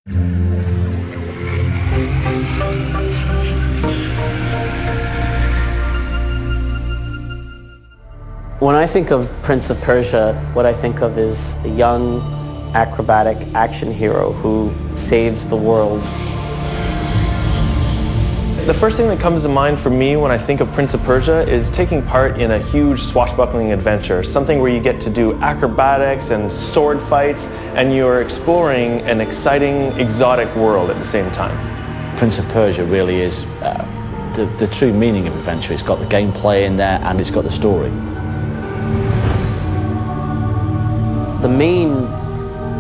When I think of Prince of Persia, what I think of is the young, acrobatic action hero who saves the world. The first thing that comes to mind for me when I think of Prince of Persia is taking part in a huge swashbuckling adventure, something where you get to do acrobatics and sword fights, and you're exploring an exciting, exotic world at the same time. Prince of Persia really is the true meaning of adventure. It's got the gameplay in there and it's got the story. The main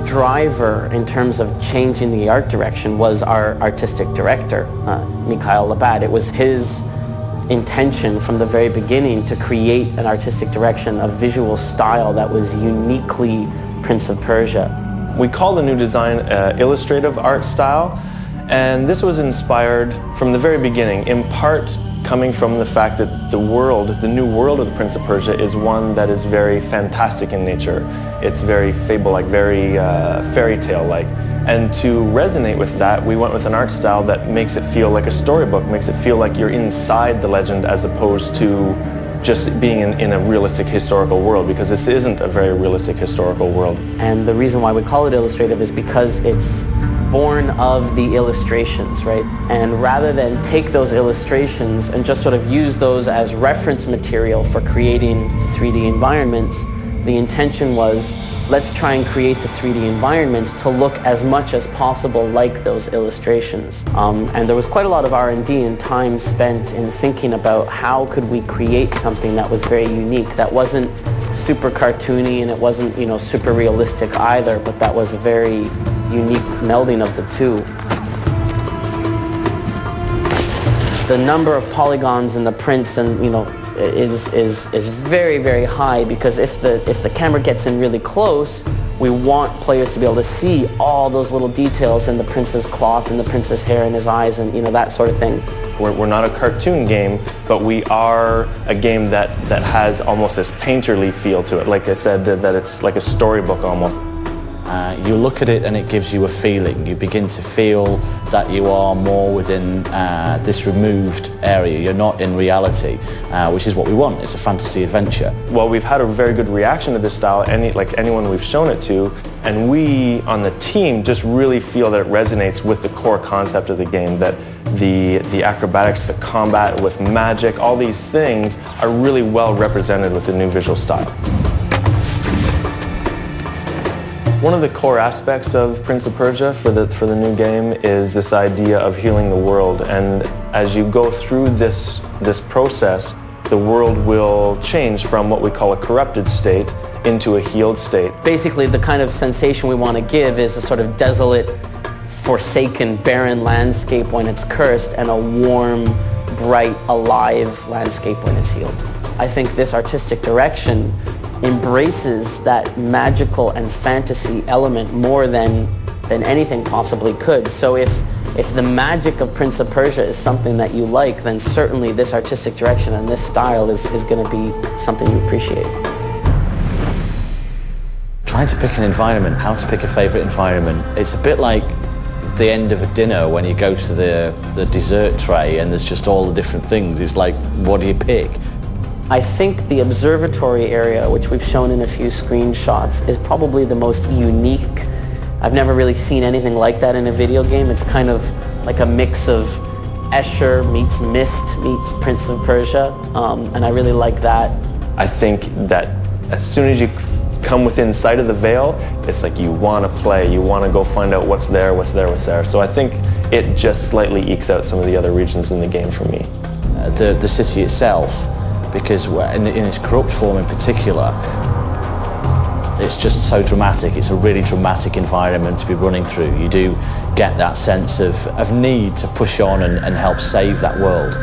driver in terms of changing the art direction was our artistic director, Mikhail Labat. It was his intention from the very beginning to create an artistic direction, a visual style that was uniquely Prince of Persia. We call the new design illustrative art style, and this was inspired from the very beginning, in part coming from the fact that the new world of the Prince of Persia is one that is very fantastic in nature. It's very fable-like, very fairy tale-like. And to resonate with that, we went with an art style that makes it feel like a storybook, makes it feel like you're inside the legend as opposed to just being in a realistic historical world, because this isn't a very realistic historical world. And the reason why we call it illustrative is because it's born of the illustrations, right? And rather than take those illustrations and just sort of use those as reference material for creating the 3D environments, the intention was, let's try and create the 3D environments to look as much as possible like those illustrations. And there was quite a lot of R&D and time spent in thinking about how could we create something that was very unique, that wasn't super cartoony and it wasn't, you know, super realistic either, but that was a very unique melding of the two. The number of polygons in the prints and, you know, is very, very high, because if the camera gets in really close, we want players to be able to see all those little details in the prince's cloth and the prince's hair and his eyes and, you know, that sort of thing. We're not a cartoon game, but we are a game that has almost this painterly feel to it. Like I said, that it's like a storybook almost. You look at it and it gives you a feeling. You begin to feel that you are more within this removed area. You're not in reality, which is what we want. It's a fantasy adventure. Well, we've had a very good reaction to this style, like anyone we've shown it to, and we on the team just really feel that it resonates with the core concept of the game, that the acrobatics, the combat with magic, all these things are really well represented with the new visual style. One of the core aspects of Prince of Persia for the new game is this idea of healing the world, and as you go through this process, the world will change from what we call a corrupted state into a healed state. Basically, the kind of sensation we want to give is a sort of desolate, forsaken, barren landscape when it's cursed, and a warm, bright, alive landscape when it's healed. I think this artistic direction embraces that magical and fantasy element more than anything possibly could. So if the magic of Prince of Persia is something that you like, then certainly this artistic direction and this style is going to be something you appreciate. Trying to pick an environment, how to pick a favourite environment, it's a bit like the end of a dinner when you go to the dessert tray and there's just all the different things. It's like, what do you pick? I think the observatory area, which we've shown in a few screenshots, is probably the most unique. I've never really seen anything like that in a video game. It's kind of like a mix of Escher meets Myst meets Prince of Persia, and I really like that. I think that as soon as you come within sight of the veil, it's like you want to play, you want to go find out what's there, what's there, what's there. So I think it just slightly ekes out some of the other regions in the game for me. The city itself, because in its corrupt form in particular, it's just so dramatic. It's a really dramatic environment to be running through. You do get that sense of need to push on and help save that world.